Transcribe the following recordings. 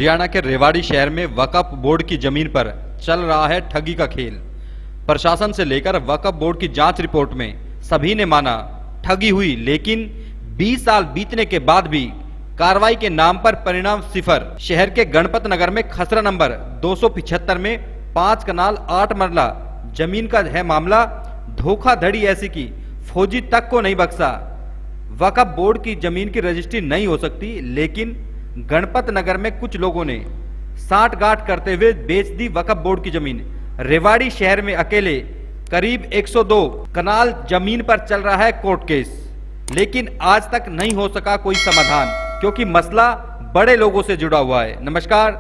हरियाणा के रेवाड़ी शहर में वक्फ बोर्ड की जमीन पर चल रहा है ठगी का खेल। प्रशासन से लेकर वक्फ बोर्ड की जांच रिपोर्ट में सभी ने माना ठगी हुई, लेकिन 20 साल बीतने के बाद भी कार्रवाई के नाम पर परिणाम सिफर। शहर के गणपत नगर में खसरा नंबर 275 में 5 कनाल 8 मरला जमीन का है मामला। धोखाधड़ी ऐसी की फौजी तक को नहीं बख्शा। वक्फ बोर्ड की जमीन की रजिस्ट्री नहीं हो सकती, लेकिन गणपत नगर में कुछ लोगों ने साठगांठ करते हुए बेच दी वक्फ बोर्ड की जमीन। रेवाड़ी शहर में अकेले करीब 102 कनाल जमीन पर चल रहा है कोर्ट केस, लेकिन आज तक नहीं हो सका कोई समाधान, क्योंकि मसला बड़े लोगों से जुड़ा हुआ है। नमस्कार,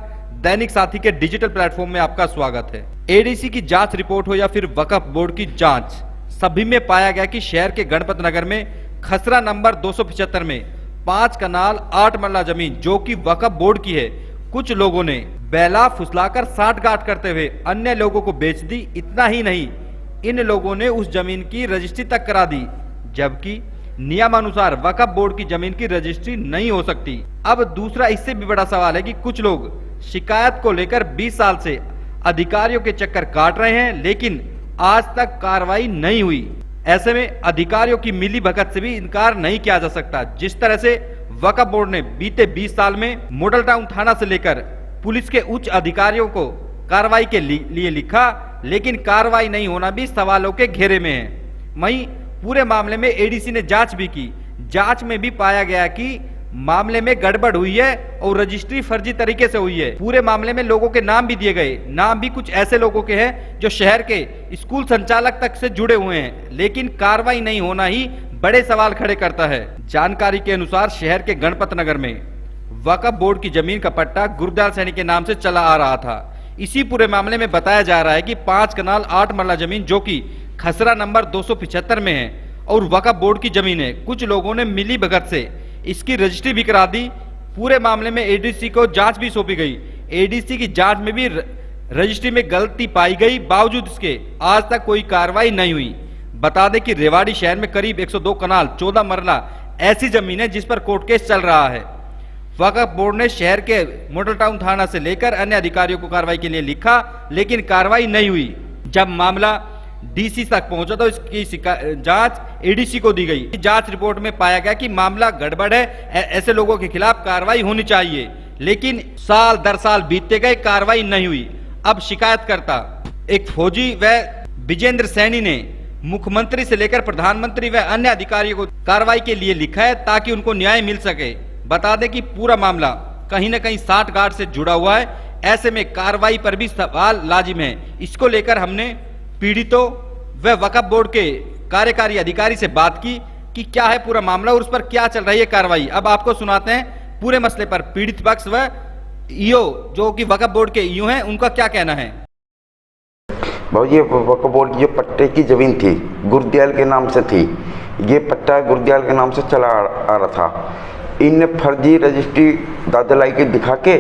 दैनिक साथी के डिजिटल प्लेटफॉर्म में आपका स्वागत है। एडीसी की जांच रिपोर्ट हो या फिर वक्फ बोर्ड की जांच, सभी में पाया गया कि शहर के गणपत नगर में खसरा नंबर 275 में 5 कनाल 8 मरला जमीन जो कि वक्फ बोर्ड की है, कुछ लोगों ने बैला फुसलाकर साठगांठ करते हुए अन्य लोगों को बेच दी। इतना ही नहीं, इन लोगों ने उस जमीन की रजिस्ट्री तक करा दी, जबकि नियमानुसार वक्फ बोर्ड की जमीन की रजिस्ट्री नहीं हो सकती। अब दूसरा इससे भी बड़ा सवाल है कि कुछ लोग शिकायत को लेकर 20 साल से अधिकारियों के चक्कर काट रहे हैं, लेकिन आज तक कार्रवाई नहीं हुई। ऐसे में अधिकारियों की मिली भगत से भी इनकार नहीं किया जा सकता। जिस तरह से वक्फ बोर्ड ने बीते 20 साल में मॉडल टाउन थाना से लेकर पुलिस के उच्च अधिकारियों को कार्रवाई के लिए लिखा, लेकिन कार्रवाई नहीं होना भी सवालों के घेरे में है। वहीं पूरे मामले में एडीसी ने जांच भी की। जांच में भी पाया गया कि मामले में गड़बड़ हुई है और रजिस्ट्री फर्जी तरीके से हुई है। पूरे मामले में लोगों के नाम भी दिए गए। नाम भी कुछ ऐसे लोगों के हैं जो शहर के स्कूल संचालक तक से जुड़े हुए हैं, लेकिन कार्रवाई नहीं होना ही बड़े सवाल खड़े करता है। जानकारी के अनुसार शहर के गणपत नगर में वक्फ बोर्ड की जमीन का पट्टा गुरदयाल सैनी के नाम से चला आ रहा था। इसी पूरे मामले में बताया जा रहा है कि 5 कनाल 8 मरला जमीन जो कि खसरा नंबर 275 में है और वक्फ बोर्ड की जमीन है, कुछ लोगों ने मिली भगत से इसकी रजिस्ट्री भी करा दी। पूरे मामले में एडीसी को जांच भी सौंपी गई। एडीसी की जांच में भी रजिस्ट्री में गलती पाई गई, बावजूद इसके आज तक कोई कार्रवाई नहीं हुई। बता दें कि रेवाड़ी शहर में करीब 102 कनाल 14 मरला ऐसी जमीन है जिस पर कोर्ट केस चल रहा है। वक्फ बोर्ड ने शहर के मॉडल टाउन थाना से लेकर अन्य अधिकारियों को कार्रवाई के लिए लिखा, लेकिन कार्रवाई नहीं हुई। जब मामला डीसी तक पहुंचा तो इसकी जांच एडीसी को दी गई। जांच रिपोर्ट में पाया गया कि मामला गड़बड़ है, ऐसे लोगों के खिलाफ कार्रवाई होनी चाहिए, लेकिन साल दर साल बीतते गए, कार्रवाई नहीं हुई। अब शिकायतकर्ता एक फौजी व विजेंद्र सैनी ने मुख्यमंत्री से लेकर प्रधानमंत्री व अन्य अधिकारियों को कार्रवाई के लिए लिखा है ताकि उनको न्याय मिल सके। बता दें कि पूरा मामला कहीं न कहीं साठगांठ से जुड़ा हुआ है। ऐसे में कार्रवाई पर भी सवाल लाजिम है। इसको लेकर हमने पीड़ितों व वक्फ बोर्ड के कार्यकारी अधिकारी से बात की कि क्या है पूरा मामला और उस पर क्या चल रही है कार्रवाई। अब आपको सुनाते हैं पूरे मसले पर पीड़ित पक्ष व ईओ जो कि वक्फ बोर्ड के ईओ हैं, उनका क्या कहना है। भाई ये वक्फ बोर्ड की जो पट्टे की जमीन थी गुरदयाल के नाम से थी। ये पट्टा गुरदयाल के नाम से चला आ रहा था। इनने फर्जी रजिस्ट्री दादलाई के दिखा के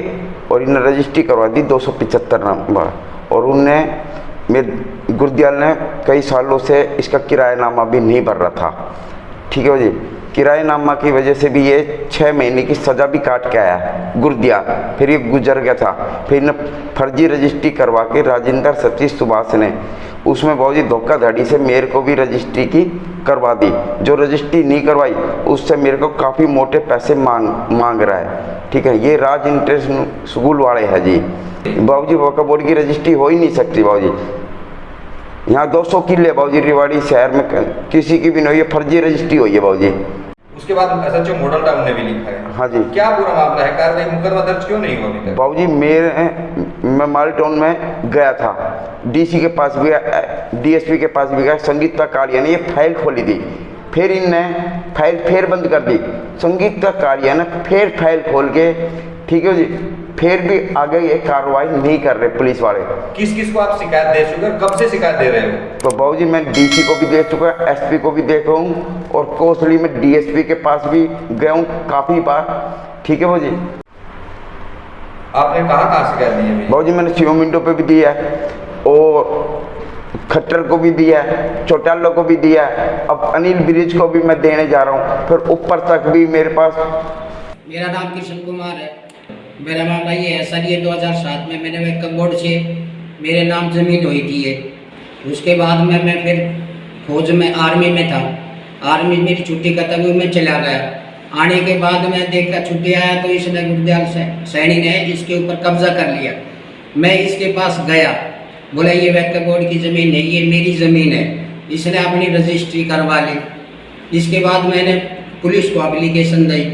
और इन्हें रजिस्ट्री करवा दी 275 नंबर, और उनने मेरे गुरदयाल ने कई सालों से इसका किरायानामा भी नहीं भर रहा था। ठीक है जी, किरायानामा की वजह से भी ये 6 महीने की सज़ा भी काट के आया गुरदयाल। फिर ये गुजर गया था। फिर इन्हें फर्जी रजिस्ट्री करवा के राजेंद्र सतीश सुभाष ने उसमें बहुत ही धोखाधड़ी से मेरे को भी रजिस्ट्री की करवा दी। जो रजिस्ट्री नहीं करवाई उससे मेरे को काफ़ी मोटे पैसे मांग रहा है। ठीक है, ये राज इंटरनेशनल स्कूल वाले हैं जी। बाबूजी वक्फ बोर्ड की रजिस्ट्री हो ही नहीं सकती बाबूजी। यहाँ 200 किले बाबूजी रेवाड़ी शहर में किसी की भी नहीं, ये फर्जी रजिस्ट्री हुई है बाबूजी। उसके बाद एसएचओ मॉडल टाउन ने भी लिखा है। हाँ जी, क्या पूरा मामला है? कार्रवाई मुकदमा दर्ज क्यों नहीं हुआ अभी तक? बाबूजी मैं मॉडल टाउन में गया था, डीसी के पास भी गया, डीएसपी के पास भी गया। संगीता कालिया ने ये फाइल खोली थी, फिर इनने फाइल फिर बंद कर दी। संगीता कालिया ने फिर फाइल खोल के, ठीक है जी, फिर भी आगे ये कार्रवाई नहीं कर रहे पुलिस वाले। किस किस को आप शिकायत दे चुके हैं? कब से शिकायत दे रहे हो? तो बाबूजी मैं डीसी को भी दे चुका, एसपी को भी देखा हूँ, और कोसली में डीएसपी के पास भी गया हूँ काफ़ी बार। ठीक है बाबूजी। आपने कहाँ शिकायत दी है? बाबूजी मैंने सीओ मिंटो पे भी दिया है और खट्टर को भी दिया है, चौटाला को भी दिया है, अब अनिल ब्रिज को भी मैं देने जा रहा हूँ, फिर ऊपर तक भी मेरे पास। मेरा नाम किशन कुमार है। मेरा मामला ये है सर, ये 2007 में मैंने वक्फ बोर्ड से मेरे नाम ज़मीन हुई थी ये। उसके बाद में मैं फिर फौज में आर्मी में था। आर्मी मेरी छुट्टी खत्म हुई, मैं चला गया। आने के बाद मैं देखा छुट्टी आया तो इसने गुरदयाल सैनी ने इसके ऊपर कब्जा कर लिया। मैं इसके पास गया, बोला ये वक्फ बोर्ड की ज़मीन है, ये मेरी ज़मीन है। इसने अपनी रजिस्ट्री करवा ली। इसके बाद मैंने पुलिस को एप्लीकेशन दी,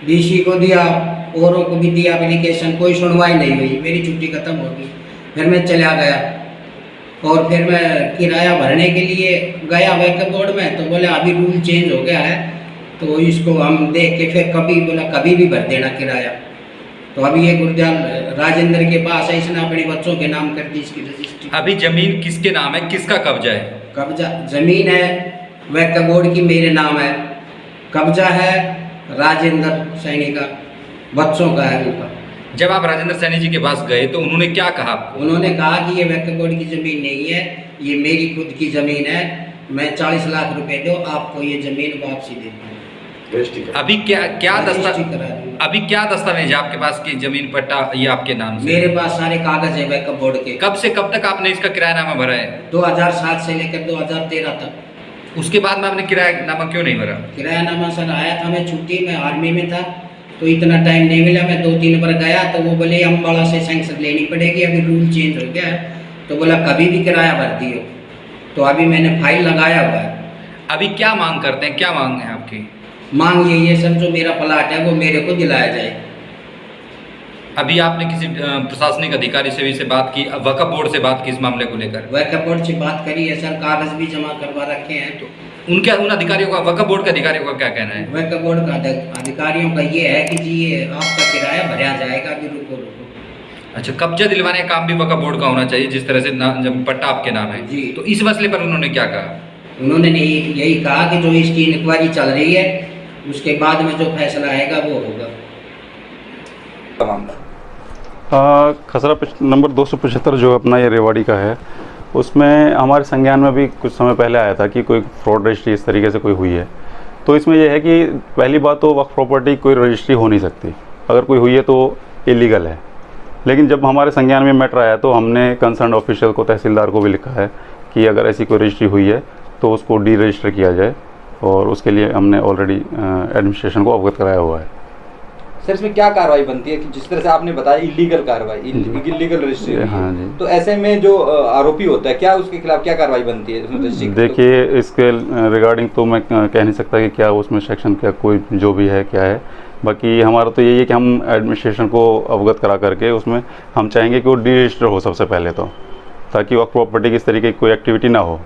डीसी को दिया, औरों को भी दिया एप्लीकेशन, कोई सुनवाई नहीं हुई। मेरी छुट्टी खत्म हो गई। फिर मैं चला गया और फिर मैं किराया भरने के लिए गया वक्फ बोर्ड में, तो बोले अभी रूल चेंज हो गया है तो इसको हम देख के फिर कभी, बोला कभी भी भर देना किराया। तो अभी ये गुरदयाल राजेंद्र के पास है, इसने अपने बच्चों के नाम कर दी इसकी रजिस्ट्री। अभी जमीन किसके नाम है, किसका कब्जा है? कब्जा ज़मीन है वक्फ बोर्ड की मेरे नाम है, कब्जा है राजेंद्र सैनी का, बच्चों का है उनका। जब आप राजेंद्र सैनी जी के पास गए तो उन्होंने क्या कहा आपको? उन्होंने कहा कि ये वक्फ बोर्ड की ज़मीन नहीं है, ये मेरी खुद की ज़मीन है, मैं 40 लाख रुपए दो, आपको ये ज़मीन वापसी दे दूँ। अभी क्या क्या रजिस्ट्री करा दूँ। अभी क्या दस्तावेज है आपके पास कि जमीन पट्टा ये आपके नाम से? मेरे पास सारे कागज है वक्फ बोर्ड के। कब से कब तक आपने इसका किरायानामा भरा है? 2007 से लेकर 2013 तक। उसके बाद में आपने किरायानामा क्यों नहीं भरा? किरायानामा सर आया था, मैं छुट्टी में आर्मी में था तो इतना टाइम नहीं मिला। मैं 2-3 बार गया तो वो बोले अम्बाड़ा से सैंक्शन लेनी पड़ेगी, अभी रूल चेंज हो गया है, तो बोला कभी भी किराया भर दियो। तो अभी मैंने फाइल लगाया हुआ है। अभी क्या मांग करते हैं, क्या मांग है आपकी? मांग यही है सर, जो मेरा प्लाट है वो मेरे को दिलाया जाए। अभी आपने किसी प्रशासनिक अधिकारी से बात की, वक्फ बोर्ड से बात की इस मामले को लेकर? वक्फ बोर्ड से बात करी है सर, कागज भी जमा करवा रखे हैं। तो उन अधिकारियों का, वक्फ बोर्ड के अधिकारियों का क्या कहना है? वक्फ बोर्ड का अधिकारियों का ये है कि जी ये आपका किराया भरा जाएगा, अभी रुको। अच्छा, कब्जा दिलवाने का काम भी वक्फ बोर्ड का होना चाहिए जिस तरह से जब पट्टा आपके नाम है जी। तो इस मसले पर उन्होंने क्या कहा? उन्होंने यही कहा कि जो इसकी इंक्वायरी चल रही है उसके बाद में जो फैसला आएगा वो होगा। खसरा नंबर 275 जो अपना ये रेवाड़ी का है, उसमें हमारे संज्ञान में भी कुछ समय पहले आया था कि कोई फ्रॉड रजिस्ट्री इस तरीके से कोई हुई है। तो इसमें यह है कि पहली बात तो वक्फ प्रॉपर्टी कोई रजिस्ट्री हो नहीं सकती, अगर कोई हुई है तो इलीगल है। लेकिन जब हमारे संज्ञान में मैटर आया तो हमने कंसर्न ऑफिशियल को, तहसीलदार को भी लिखा है कि अगर ऐसी कोई रजिस्ट्री हुई है तो उसको डी रजिस्टर किया जाए, और उसके लिए हमने ऑलरेडी एडमिनिस्ट्रेशन को अवगत कराया हुआ है। सर, इसमें क्या कार्रवाई बनती है कि जिस तरह से आपने बताया इलीगल कार्रवाई, इलीगल रजिस्ट्री? हाँ जी। तो ऐसे में जो आरोपी होता है, क्या उसके खिलाफ क्या कार्रवाई बनती है? देखिए, इसके रिगार्डिंग तो मैं कह नहीं सकता कि क्या उसमें सेक्शन क्या कोई जो भी है क्या है। बाकी हमारा तो यही है कि हम एडमिनिस्ट्रेशन को अवगत करा करके उसमें हम चाहेंगे कि वो डी रजिस्टर हो सबसे पहले तो, ताकि वक्फ प्रॉपर्टी की इस तरीके की कोई एक्टिविटी ना हो।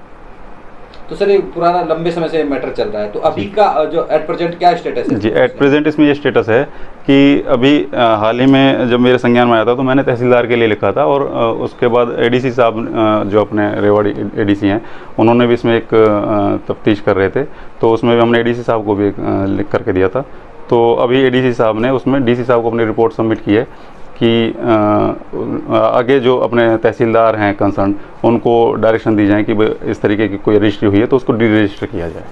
तो सर, ये पुराना लंबे समय से मैटर चल रहा है, तो अभी का जो एट प्रेजेंट क्या स्टेटस है? जी, एट प्रेजेंट इसमें ये स्टेटस है कि अभी हाल ही में जब मेरे संज्ञान में आया था तो मैंने तहसीलदार के लिए लिखा था, और उसके बाद एडीसी साहब जो अपने रेवाड़ी एडीसी हैं, उन्होंने भी इसमें एक तफ्तीश कर रहे थे, तो उसमें भी हमने एडीसी साहब को भी लिख करके दिया था। तो अभी एडीसी साहब ने उसमें डीसी साहब को अपनी रिपोर्ट सबमिट की है कि आगे जो अपने तहसीलदार हैं कंसर्न, उनको डायरेक्शन दी जाए कि इस तरीके की कोई रजिस्ट्री हुई है तो उसको डी रजिस्टर किया जाए।